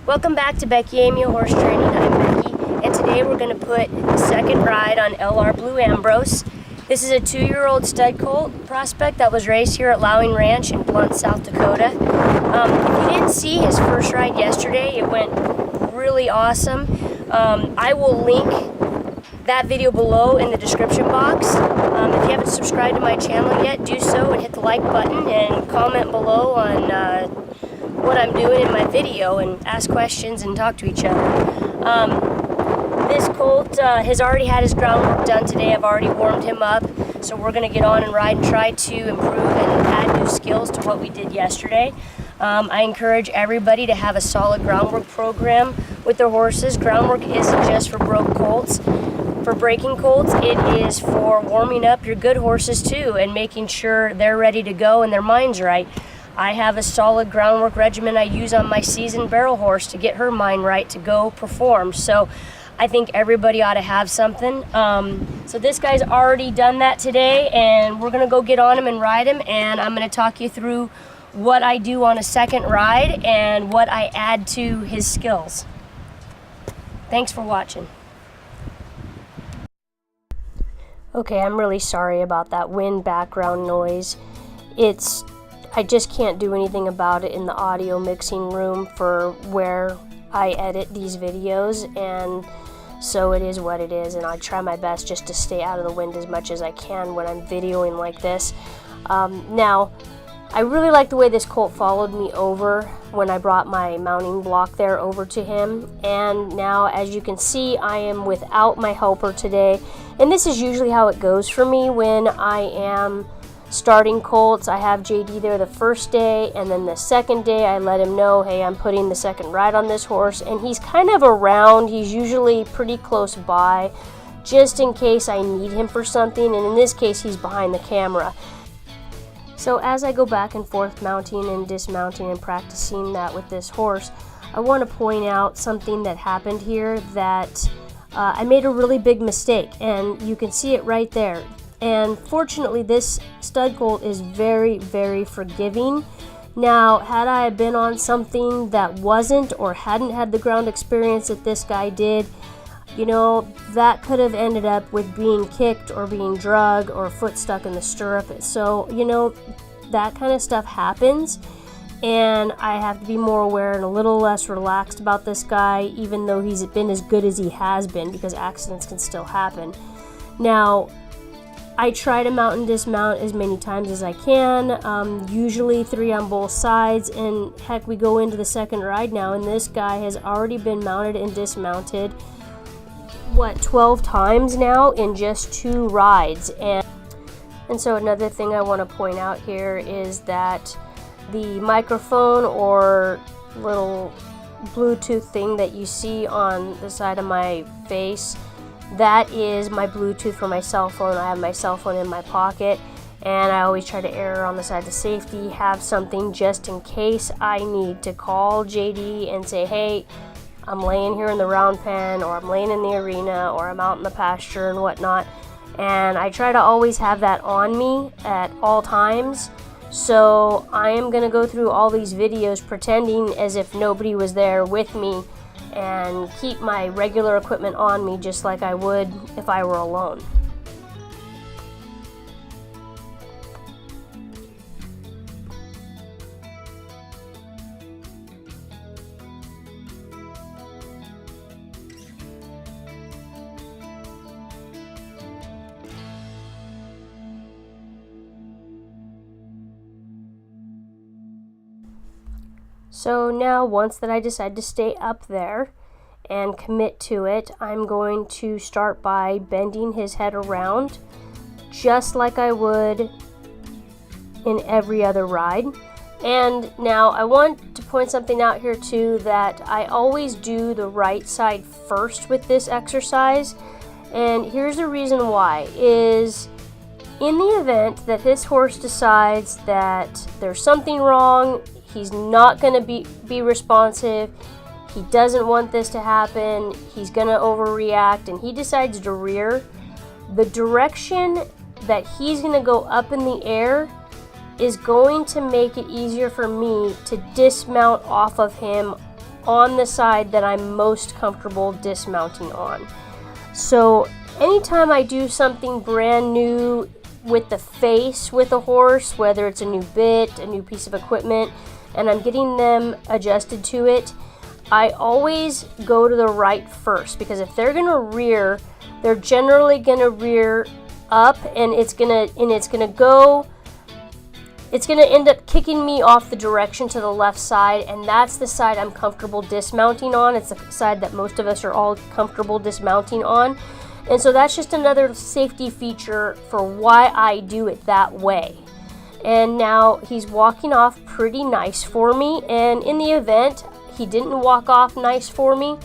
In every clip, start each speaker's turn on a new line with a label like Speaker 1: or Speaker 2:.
Speaker 1: Welcome back to Becky Amio Horse Training. I'm Becky, and today we're going to put the second ride on LR Blue Ambrose. This is a 2-year-old stud colt prospect that was raised here at Lowing Ranch in Blunt, South Dakota. If you didn't see his first ride yesterday, it went really awesome. I will link that video below in the description box. If you haven't subscribed to my channel yet, do so and hit the like button and comment below on what I'm doing in my video and ask questions and talk to each other. This colt has already had his groundwork done today. I've already warmed him up, so we're going to get on and ride and try to improve and add new skills to what we did yesterday. I encourage everybody to have a solid groundwork program with their horses. Groundwork isn't just for broke colts. For breaking colts, it is for warming up your good horses too and making sure they're ready to go and their mind's right. I have a solid groundwork regimen I use on my seasoned barrel horse to get her mind right to go perform. So I think everybody ought to have something. So this guy's already done that today, and we're gonna go get on him and ride him, and I'm gonna talk you through what I do on a second ride and what I add to his skills. Thanks for watching. Okay, I'm really sorry about that wind background noise. I just can't do anything about it in the audio mixing room for where I edit these videos, and so it is what it is, and I try my best just to stay out of the wind as much as I can when I'm videoing like this. Now, I really like the way this colt followed me over when I brought my mounting block there over to him, and now as you can see, I am without my helper today, and this is usually how it goes for me when I am starting colts. I have JD there the first day, and then the second day I let him know, hey, I'm putting the second ride on this horse, and he's kind of around. He's usually pretty close by just in case I need him for something, and in this case he's behind the camera. So as I go back and forth mounting and dismounting and practicing that with this horse, I want to point out something that happened here that I made a really big mistake, and you can see it right there. And fortunately, this stud colt is very, very forgiving. Now, had I been on something that wasn't or hadn't had the ground experience that this guy did, you know, that could have ended up with being kicked or being drugged or foot stuck in the stirrup. So, you know, that kind of stuff happens, and I have to be more aware and a little less relaxed about this guy, even though he's been as good as he has been, because accidents can still happen. Now, I try to mount and dismount as many times as I can, usually 3 on both sides, and heck, we go into the second ride now, and this guy has already been mounted and dismounted, 12 times now in just 2 rides. And so another thing I want to point out here is that the microphone or little Bluetooth thing that you see on the side of my face, that is my Bluetooth for my cell phone. I have my cell phone in my pocket, and I always try to err on the side of safety, have something just in case I need to call JD and say, hey, I'm laying here in the round pen, or I'm laying in the arena, or I'm out in the pasture and whatnot. And I try to always have that on me at all times. So I am going to go through all these videos pretending as if nobody was there with me, and keep my regular equipment on me just like I would if I were alone. So now, once that I decide to stay up there and commit to it, I'm going to start by bending his head around just like I would in every other ride. And now I want to point something out here too, that I always do the right side first with this exercise, and here's the reason why. Is in the event that this horse decides that there's something wrong, he's not going to be responsive, he doesn't want this to happen, he's going to overreact, and he decides to rear, the direction that he's going to go up in the air is going to make it easier for me to dismount off of him on the side that I'm most comfortable dismounting on. So anytime I do something brand new with the face with a horse, whether it's a new bit, a new piece of equipment, and I'm getting them adjusted to it, I always go to the right first, because if they're gonna rear, they're generally gonna rear up, and it's gonna end up kicking me off the direction to the left side, and that's the side I'm comfortable dismounting on. It's the side that most of us are all comfortable dismounting on. And so that's just another safety feature for why I do it that way. And now he's walking off pretty nice for me, and in the event he didn't walk off nice for me,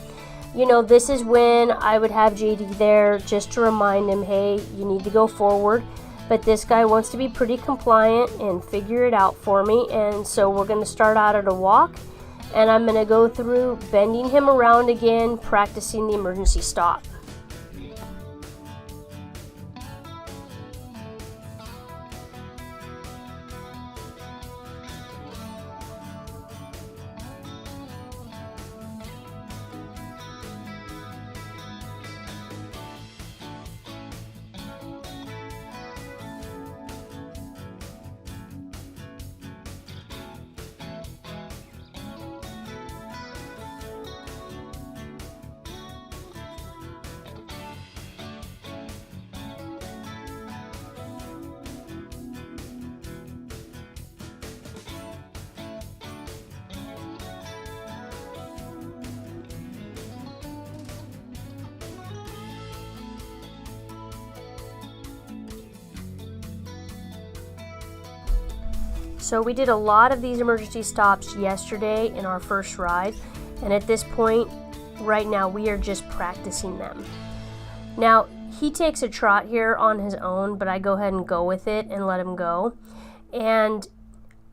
Speaker 1: you know, this is when I would have JD there just to remind him, hey, you need to go forward. But this guy wants to be pretty compliant and figure it out for me, and so we're going to start out at a walk, and I'm going to go through bending him around again, practicing the emergency stop. So we did a lot of these emergency stops yesterday in our first ride, and at this point, right now, we are just practicing them. Now, he takes a trot here on his own, but I go ahead and go with it and let him go. And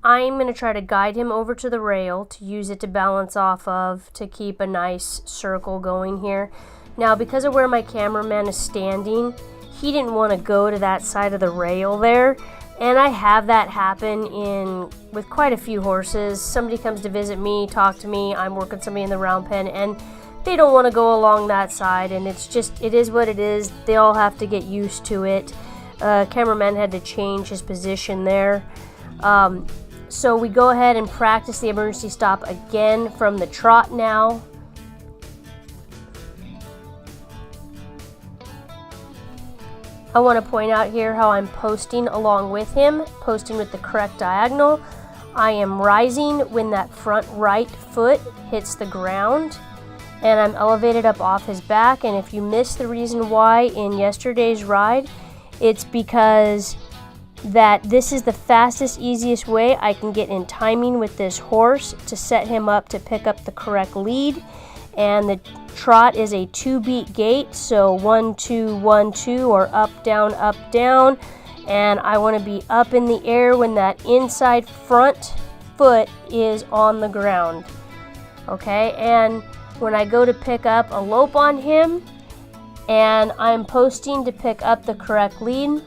Speaker 1: I'm going to try to guide him over to the rail to use it to balance off of, to keep a nice circle going here. Now, because of where my cameraman is standing, he didn't want to go to that side of the rail there. And I have that happen with quite a few horses. Somebody comes to visit me, talk to me, I'm working somebody in the round pen, and they don't want to go along that side, and it is what it is. They all have to get used to it. Cameraman had to change his position there. So we go ahead and practice the emergency stop again from the trot now. I want to point out here how I'm posting along with him, posting with the correct diagonal. I am rising when that front right foot hits the ground, and I'm elevated up off his back. And if you missed the reason why in yesterday's ride, it's because that this is the fastest, easiest way I can get in timing with this horse to set him up to pick up the correct lead. And the trot is a 2-beat gait, so 1, 2, 1, 2, or up, down, and I want to be up in the air when that inside front foot is on the ground. Okay, and when I go to pick up a lope on him, and I'm posting to pick up the correct lead,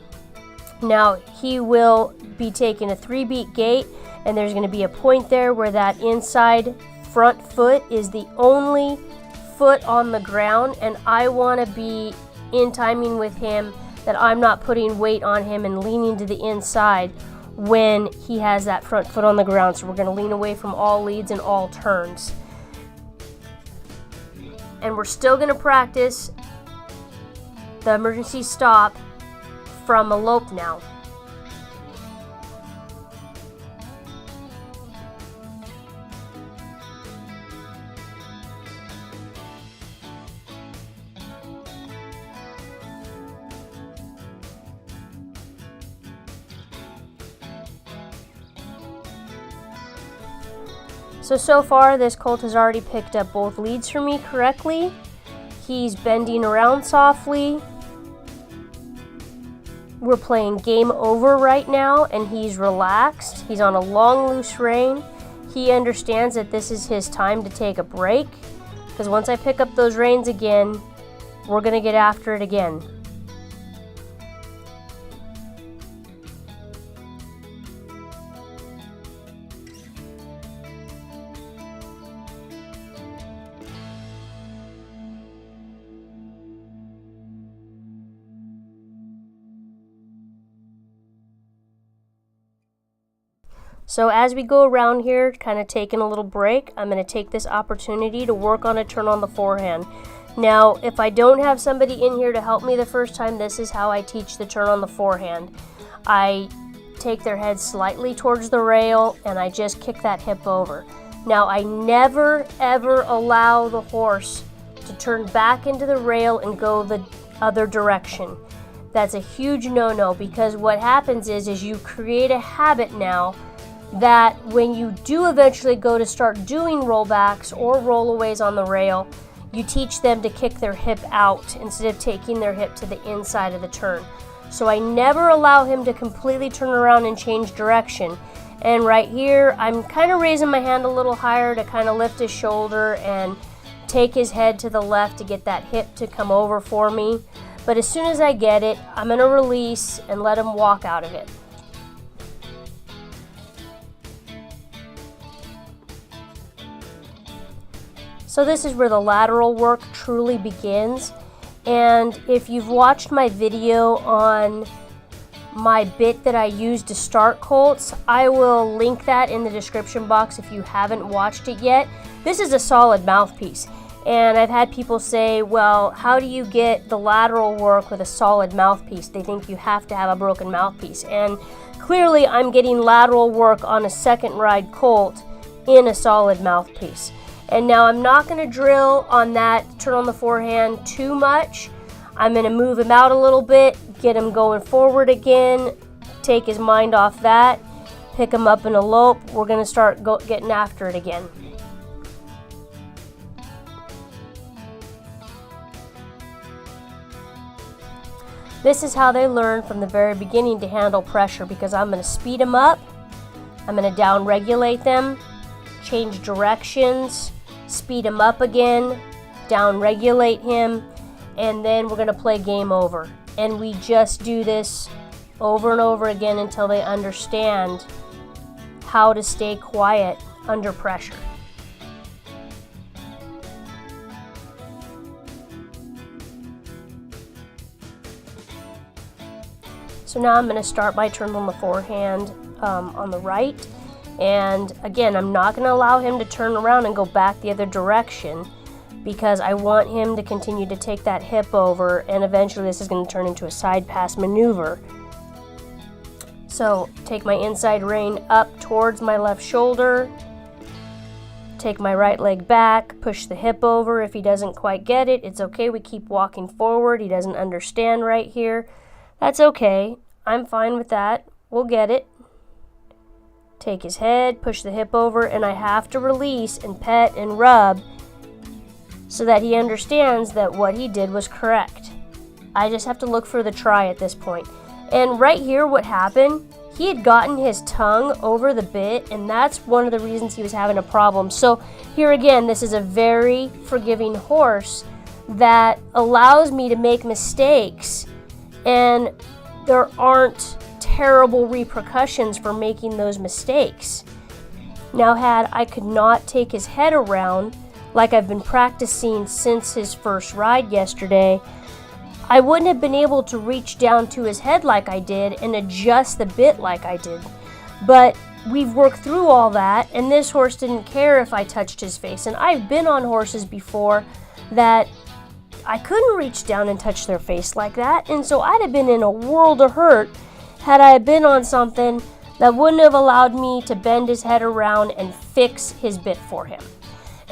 Speaker 1: now he will be taking a 3-beat gait, and there's going to be a point there where that inside front foot is the only foot on the ground, and I want to be in timing with him that I'm not putting weight on him and leaning to the inside when he has that front foot on the ground. So we're going to lean away from all leads and all turns. And we're still going to practice the emergency stop from a lope now. So far this colt has already picked up both leads for me correctly. He's bending around softly. We're playing game over right now, and he's relaxed. He's on a long, loose rein. He understands that this is his time to take a break, because once I pick up those reins again, we're going to get after it again. So as we go around here, kind of taking a little break, I'm going to take this opportunity to work on a turn on the forehand. Now, if I don't have somebody in here to help me the first time, this is how I teach the turn on the forehand. I take their head slightly towards the rail and I just kick that hip over. Now, I never ever allow the horse to turn back into the rail and go the other direction. That's a huge no-no, because what happens is you create a habit now that when you do eventually go to start doing rollbacks or rollaways on the rail, you teach them to kick their hip out instead of taking their hip to the inside of the turn. So I never allow him to completely turn around and change direction. And right here, I'm kind of raising my hand a little higher to kind of lift his shoulder and take his head to the left to get that hip to come over for me. But as soon as I get it, I'm going to release and let him walk out of it. So this is where the lateral work truly begins. And if you've watched my video on my bit that I used to start Colts, I will link that in the description box if you haven't watched it yet. This is a solid mouthpiece. And I've had people say, well, how do you get the lateral work with a solid mouthpiece? They think you have to have a broken mouthpiece. And clearly I'm getting lateral work on a second ride colt in a solid mouthpiece. And now I'm not going to drill on that turn on the forehand too much. I'm going to move him out a little bit, get him going forward again, take his mind off that, pick him up in a lope. We're going to start getting after it again. This is how they learn from the very beginning to handle pressure, because I'm going to speed them up, I'm going to down regulate them, change directions, speed him up again, down regulate him, and then we're going to play game over. And we just do this over and over again until they understand how to stay quiet under pressure. So now I'm going to start my turn on the forehand on the right. And again, I'm not going to allow him to turn around and go back the other direction, because I want him to continue to take that hip over, and eventually this is going to turn into a side pass maneuver. So take my inside rein up towards my left shoulder, take my right leg back, push the hip over. If he doesn't quite get it, it's okay. We keep walking forward. He doesn't understand right here. That's okay. I'm fine with that. We'll get it. Take his head, push the hip over, and I have to release and pet and rub so that he understands that what he did was correct. I just have to look for the try at this point. And right here, what happened, he had gotten his tongue over the bit, and that's one of the reasons he was having a problem. So here again, this is a very forgiving horse that allows me to make mistakes, and there aren't terrible repercussions for making those mistakes. Now, had I could not take his head around like I've been practicing since his first ride yesterday, I wouldn't have been able to reach down to his head like I did and adjust the bit like I did. But we've worked through all that, and this horse didn't care if I touched his face. And I've been on horses before that I couldn't reach down and touch their face like that, and so I'd have been in a world of hurt had I been on something that wouldn't have allowed me to bend his head around and fix his bit for him.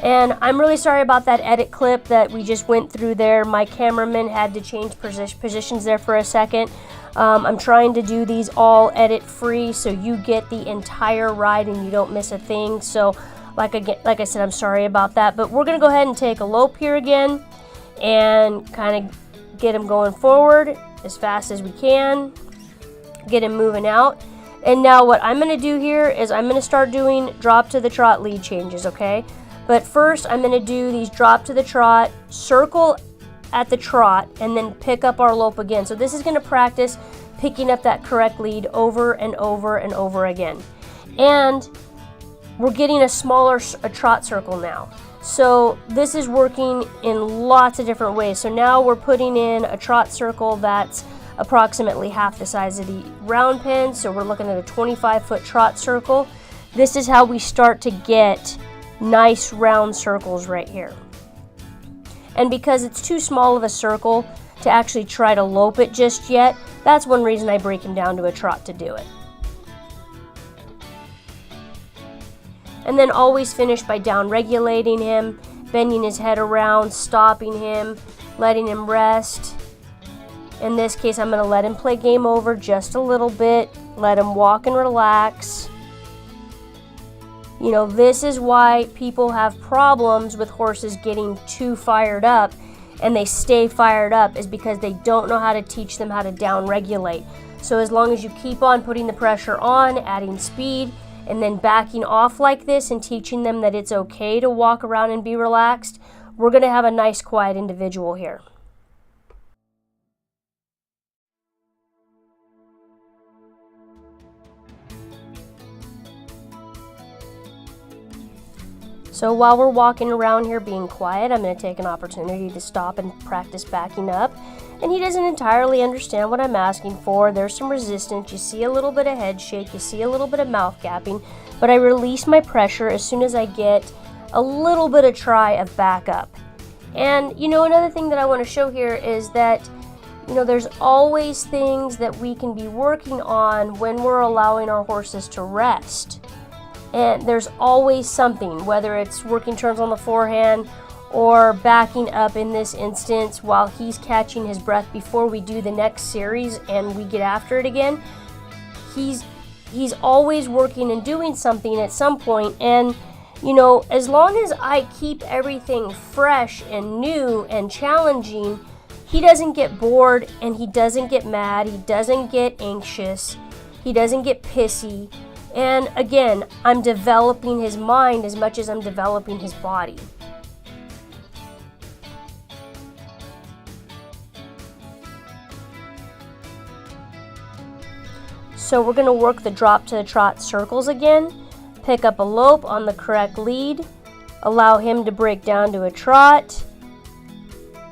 Speaker 1: And I'm really sorry about that edit clip that we just went through there. My cameraman had to change positions there for a second. I'm trying to do these all edit free so you get the entire ride and you don't miss a thing. So like I said, I'm sorry about that. But we're going to go ahead and take a lope here again and kind of get him going forward as fast as we can. Get him moving out. And now what I'm going to do here is I'm going to start doing drop to the trot lead changes, okay? But first I'm going to do these drop to the trot, circle at the trot, and then pick up our lope again. So this is going to practice picking up that correct lead over and over and over again. And we're getting a smaller trot circle now. So this is working in lots of different ways. So now we're putting in a trot circle that's approximately half the size of the round pen. So we're looking at a 25-foot trot circle. this is how we start to get nice round circles right here. And because it's too small of a circle to actually try to lope it just yet, that's one reason I break him down to a trot to do it. And then always finish by down regulating him, bending his head around, stopping him, letting him rest. In this case, I'm going to let him play game over just a little bit, let him walk and relax. You know, this is why people have problems with horses getting too fired up, and they stay fired up, is because they don't know how to teach them how to down regulate. So as long as you keep on putting the pressure on, adding speed, and then backing off like this and teaching them that it's okay to walk around and be relaxed, we're going to have a nice quiet individual here. So while we're walking around here being quiet, I'm going to take an opportunity to stop and practice backing up. And he doesn't entirely understand what I'm asking for. There's some resistance. You see a little bit of head shake. You see a little bit of mouth gapping. But I release my pressure as soon as I get a little bit of try of back up. And, you know, another thing that I want to show here is that, you know, there's always things that we can be working on when we're allowing our horses to rest. And there's always something, whether it's working turns on the forehand or backing up in this instance while he's catching his breath before we do the next series and we get after it again. He's always working and doing something at some point, and you know, as long as I keep everything fresh and new and challenging, he doesn't get bored and he doesn't get mad, he doesn't get anxious, he doesn't get pissy. And again, I'm developing his mind as much as I'm developing his body. So we're going to work the drop to the trot circles again, pick up a lope on the correct lead, allow him to break down to a trot,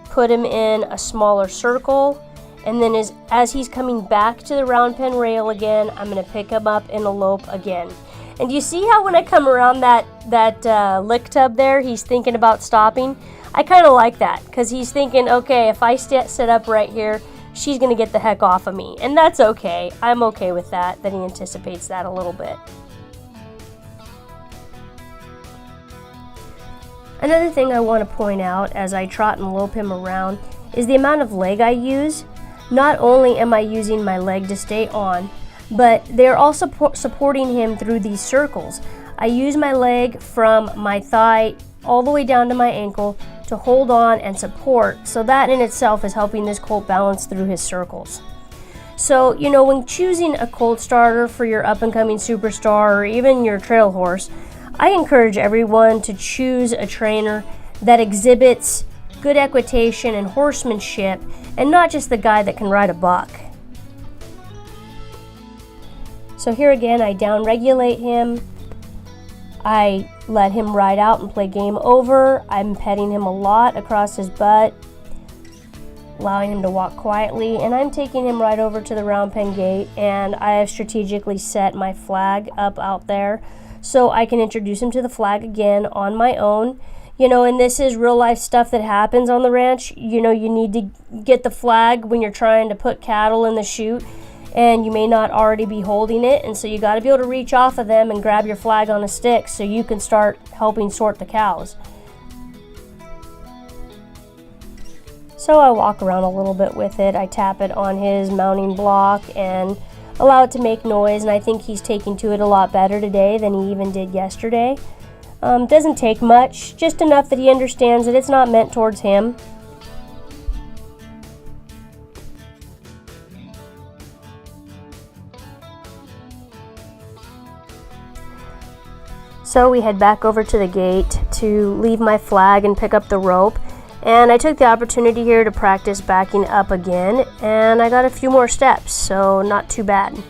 Speaker 1: put him in a smaller circle, and then as he's coming back to the round pen rail again, I'm going to pick him up in a lope again. And you see how when I come around that lick tub there, he's thinking about stopping? I kind of like that, because he's thinking, okay, if I sit up right here, she's going to get the heck off of me. And that's okay. I'm okay with that he anticipates that a little bit. Another thing I want to point out as I trot and lope him around is the amount of leg I use. Not only am I using my leg to stay on, but they're also supporting him through these circles. I use my leg from my thigh all the way down to my ankle to hold on and support, so that in itself is helping this colt balance through his circles. So, you know, when choosing a colt starter for your up-and-coming superstar or even your trail horse, I encourage everyone to choose a trainer that exhibits good equitation and horsemanship, and not just the guy that can ride a buck. So here again, I down regulate him. I let him ride out and play game over. I'm petting him a lot across his butt, allowing him to walk quietly, and I'm taking him right over to the round pen gate, and I have strategically set my flag up out there so I can introduce him to the flag again on my own. You know, and this is real life stuff that happens on the ranch. You know, you need to get the flag when you're trying to put cattle in the chute, and you may not already be holding it, and so you got to be able to reach off of them and grab your flag on a stick so you can start helping sort the cows. So I walk around a little bit with it. I tap it on his mounting block and allow it to make noise, and I think he's taking to it a lot better today than he even did yesterday. Doesn't take much, just enough that he understands that it's not meant towards him. So we head back over to the gate to leave my flag and pick up the rope, and I took the opportunity here to practice backing up again, and I got a few more steps, so not too bad.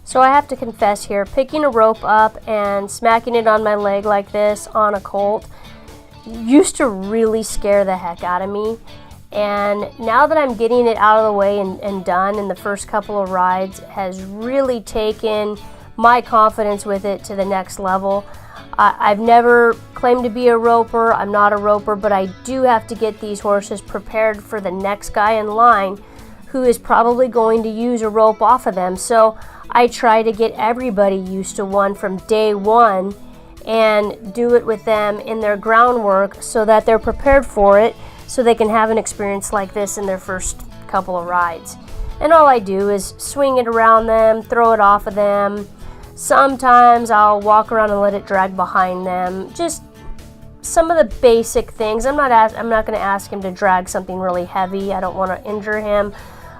Speaker 1: So I have to confess here, picking a rope up and smacking it on my leg like this on a colt used to really scare the heck out of me. And now that I'm getting it out of the way and done, in the first couple of rides has really taken my confidence with it to the next level. I've never claimed to be a roper. I'm not a roper, but I do have to get these horses prepared for the next guy in line who is probably going to use a rope off of them. So I try to get everybody used to one from day one and do it with them in their groundwork so that they're prepared for it, so they can have an experience like this in their first couple of rides. And all I do is swing it around them, throw it off of them. Sometimes I'll walk around and let it drag behind them. Just some of the basic things. I'm not going to ask him to drag something really heavy. I don't want to injure him.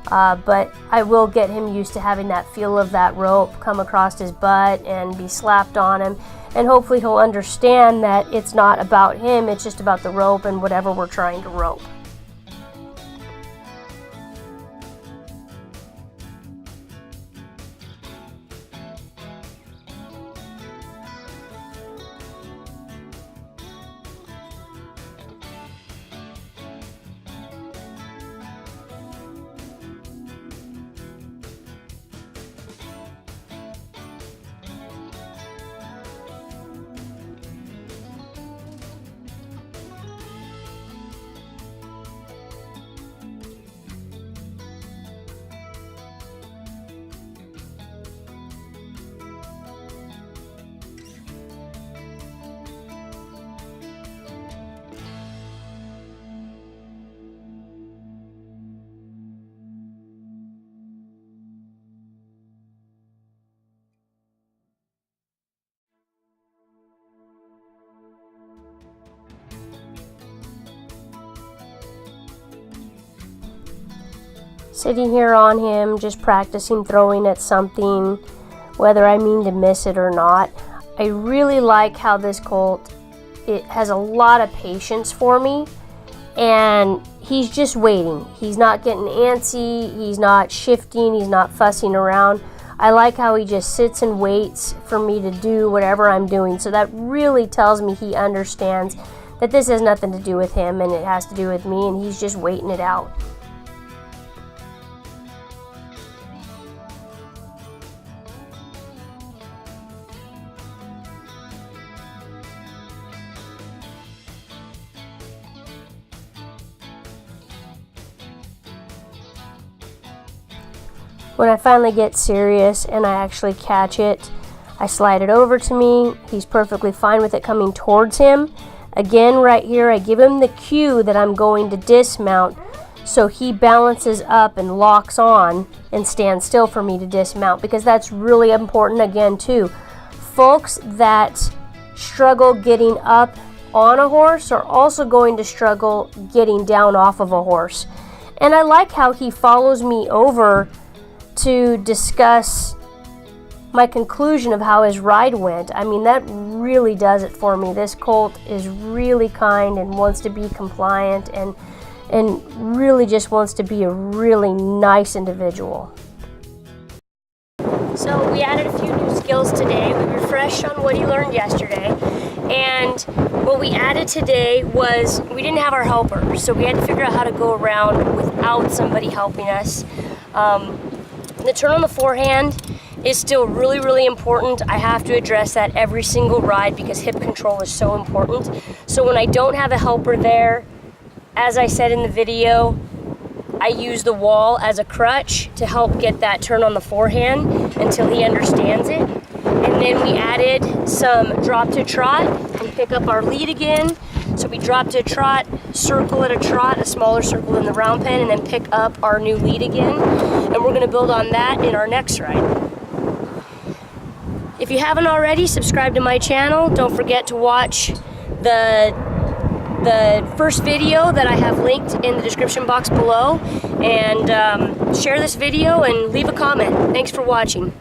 Speaker 1: But I will get him used to having that feel of that rope come across his butt and be slapped on him. And hopefully he'll understand that it's not about him, it's just about the rope and whatever we're trying to rope. Sitting here on him, just practicing throwing at something, whether I mean to miss it or not. I really like how this colt, it has a lot of patience for me, and he's just waiting. He's not getting antsy, he's not shifting, he's not fussing around. I like how he just sits and waits for me to do whatever I'm doing. So that really tells me he understands that this has nothing to do with him and it has to do with me, and he's just waiting it out. When I finally get serious and I actually catch it, I slide it over to me. He's perfectly fine with it coming towards him. Again, right here, I give him the cue that I'm going to dismount, so he balances up and locks on and stands still for me to dismount, because that's really important again too. Folks that struggle getting up on a horse are also going to struggle getting down off of a horse. And I like how he follows me over to discuss my conclusion of how his ride went. I mean, that really does it for me. This colt is really kind and wants to be compliant and really just wants to be a really nice individual. So we added a few new skills today. We refreshed on what he learned yesterday. And what we added today was we didn't have our helper, so we had to figure out how to go around without somebody helping us. The turn on the forehand is still really, really important. I have to address that every single ride because hip control is so important. So when I don't have a helper there, as I said in the video, I use the wall as a crutch to help get that turn on the forehand until he understands it. And then we added some drop to trot and pick up our lead again. So we drop to a trot, circle at a trot, a smaller circle in the round pen, and then pick up our new lead again. And we're going to build on that in our next ride. If you haven't already, subscribe to my channel. Don't forget to watch the first video that I have linked in the description box below. And share this video and leave a comment. Thanks for watching.